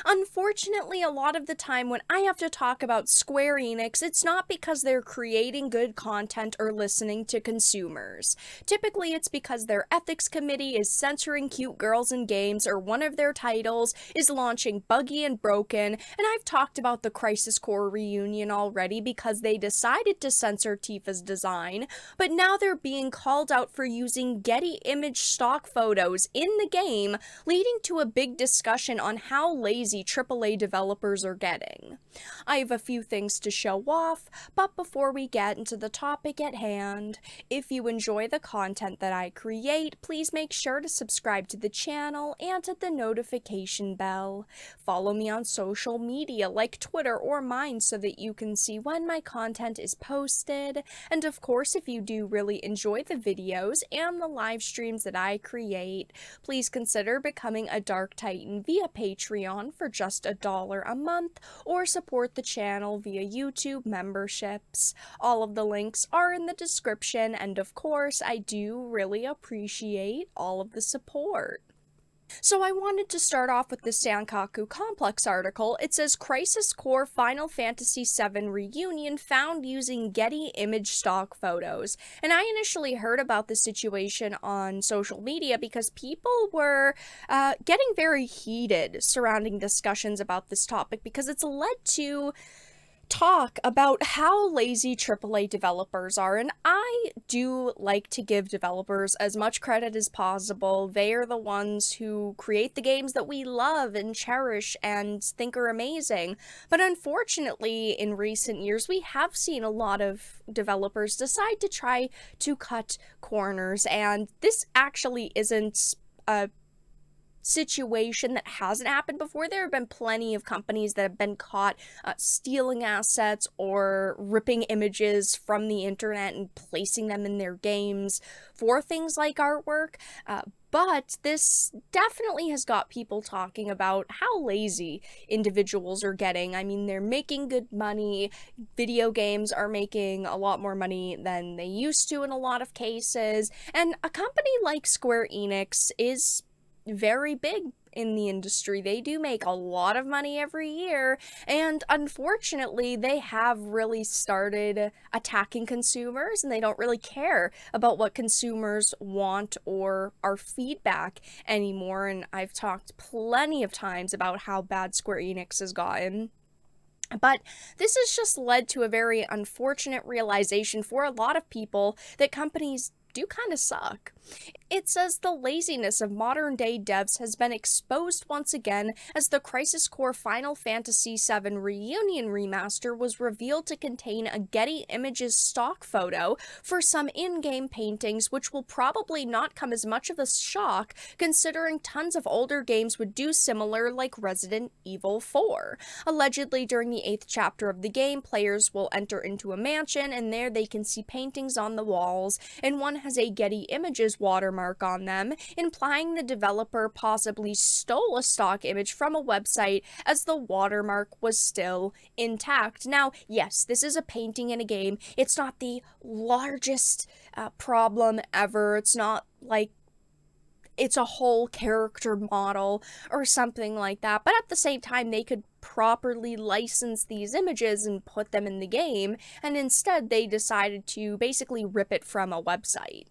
Unfortunately, a lot of the time when I have to talk about Square Enix, it's not because they're creating good content or listening to consumers. Typically, it's because their ethics committee is censoring cute girls in games, or one of their titles is launching buggy and broken. And I've talked about the Crisis Core reunion already because they decided to censor Tifa's design, but now they're being called out for using Getty Image stock photos in the game, leading to a big discussion on how lazy AAA developers are getting. I have a few things to show off, but before we get into the topic at hand, if you enjoy the content that I create, please make sure to subscribe to the channel and hit the notification bell. Follow me on social media like Twitter or mine so that you can see when my content is posted. And of course, if you do really enjoy the videos and the live streams that I create, please consider becoming a Dark Titan via Patreon for just $1 a month, or support the channel via YouTube memberships. All of the links are in the description, and of course, I do really appreciate all of the support. So I wanted to start off with the Sankaku Complex article. It says Crisis Core Final Fantasy VII Reunion found using Getty Image stock photos. And I initially heard about the situation on social media because people were getting very heated surrounding discussions about this topic, because it's led to talk about how lazy AAA developers are, and I do like to give developers as much credit as possible. They are the ones who create the games that we love and cherish and think are amazing. But unfortunately, in recent years, we have seen a lot of developers decide to try to cut corners, and this actually isn't a situation that hasn't happened before. There have been plenty of companies that have been caught stealing assets or ripping images from the internet and placing them in their games for things like artwork. But this definitely has got people talking about how lazy individuals are getting. I mean, they're making good money. Video games are making a lot more money than they used to in a lot of cases. And a company like Square Enix is very big in the industry. They do make a lot of money every year, and unfortunately they have really started attacking consumers, and they don't really care about what consumers want or our feedback anymore. And I've talked plenty of times about how bad Square Enix has gotten. But this has just led to a very unfortunate realization for a lot of people that companies do kind of suck. It says the laziness of modern day devs has been exposed once again as the Crisis Core Final Fantasy VII Reunion remaster was revealed to contain a Getty Images stock photo for some in-game paintings, which will probably not come as much of a shock considering tons of older games would do similar, like Resident Evil 4. Allegedly, during the 8th chapter of the game, players will enter into a mansion, and there they can see paintings on the walls, and one has a Getty Images watermark on them, implying the developer possibly stole a stock image from a website as the watermark was still intact. Now, yes, this is a painting in a game. It's not the largest problem ever. It's not like it's a whole character model or something like that, but at the same time, they could properly license these images and put them in the game, and instead they decided to basically rip it from a website.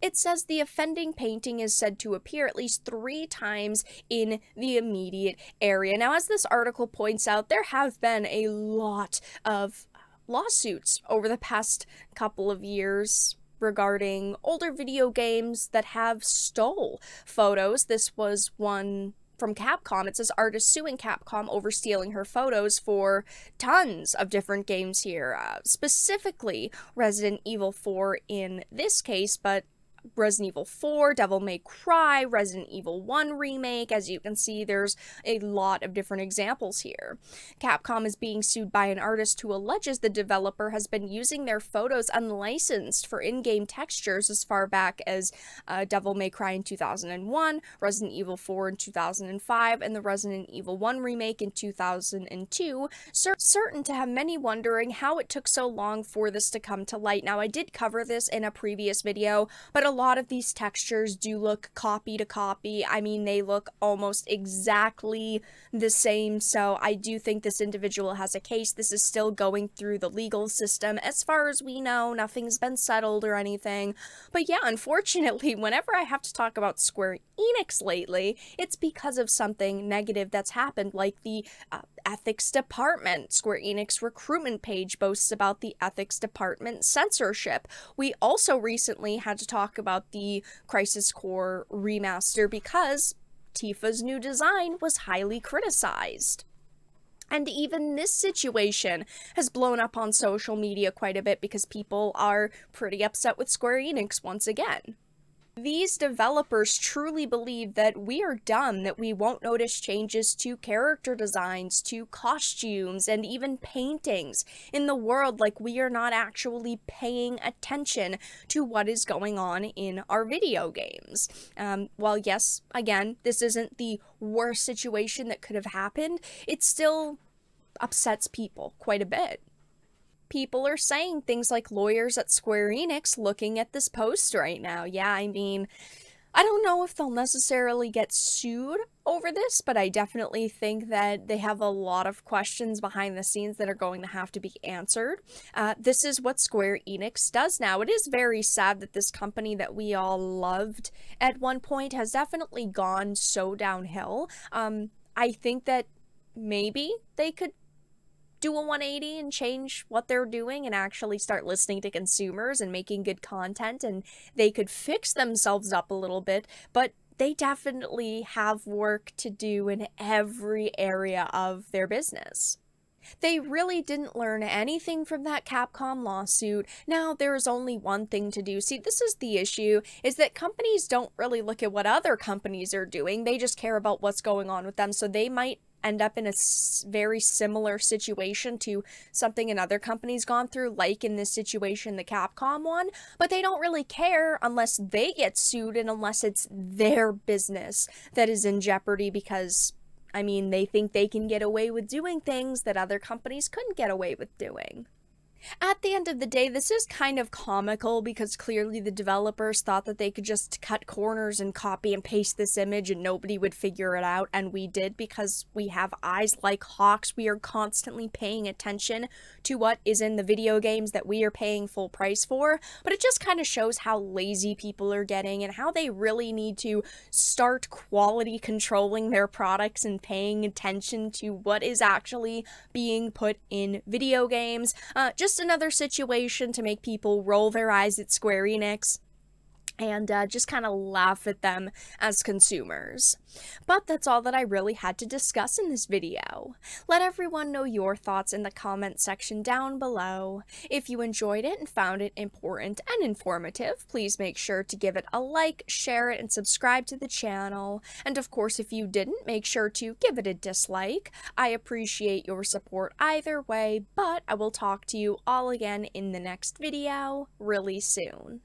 It says the offending painting is said to appear at least 3 times in the immediate area. Now, as this article points out, there have been a lot of lawsuits over the past couple of years regarding older video games that have stole photos. This was one from Capcom. It says artist suing Capcom over stealing her photos for tons of different games here, specifically Resident Evil 4 in this case, but Resident Evil 4, Devil May Cry, Resident Evil 1 remake. As you can see, there's a lot of different examples here. Capcom is being sued by an artist who alleges the developer has been using their photos unlicensed for in-game textures as far back as Devil May Cry in 2001, Resident Evil 4 in 2005, and the Resident Evil 1 remake in 2002, certain to have many wondering how it took so long for this to come to light. Now, I did cover this in a previous video, but a lot of these textures do look copy to copy. I mean, they look almost exactly the same, so I do think this individual has a case. This is still going through the legal system. As far as we know, nothing's been settled or anything. But yeah, unfortunately, whenever I have to talk about Square Enix lately, it's because of something negative that's happened, like the ethics department. Square Enix recruitment page boasts about the ethics department censorship. We also recently had to talk about the Crisis Core remaster because Tifa's new design was highly criticized. And even this situation has blown up on social media quite a bit because people are pretty upset with Square Enix once again. These developers truly believe that we are dumb, that we won't notice changes to character designs, to costumes, and even paintings in the world, like we are not actually paying attention to what is going on in our video games. While yes, again, this isn't the worst situation that could have happened, it still upsets people quite a bit. People are saying things like lawyers at Square Enix looking at this post right now. Yeah, I mean, I don't know if they'll necessarily get sued over this, but I definitely think that they have a lot of questions behind the scenes that are going to have to be answered. This is what Square Enix does now. It is very sad that this company that we all loved at one point has definitely gone so downhill. I think that maybe they could do a 180 and change what they're doing and actually start listening to consumers and making good content, and they could fix themselves up a little bit, but they definitely have work to do in every area of their business. They really didn't learn anything from that Capcom lawsuit. Now, there is only one thing to do. See, this is the issue, is that companies don't really look at what other companies are doing. They just care about what's going on with them, so they might end up in a very similar situation to something another company's gone through, like in this situation, the Capcom one, but they don't really care unless they get sued and unless it's their business that is in jeopardy because, I mean, they think they can get away with doing things that other companies couldn't get away with doing. At the end of the day, this is kind of comical because clearly the developers thought that they could just cut corners and copy and paste this image and nobody would figure it out, and we did because we have eyes like hawks. We are constantly paying attention to what is in the video games that we are paying full price for, but it just kind of shows how lazy people are getting and how they really need to start quality controlling their products and paying attention to what is actually being put in video games. Just another situation to make people roll their eyes at Square Enix and just kind of laugh at them as consumers. But that's all that I really had to discuss in this video. Let everyone know your thoughts in the comment section down below. If you enjoyed it and found it important and informative, please make sure to give it a like, share it, and subscribe to the channel. And of course, if you didn't, make sure to give it a dislike. I appreciate your support either way, but I will talk to you all again in the next video really soon.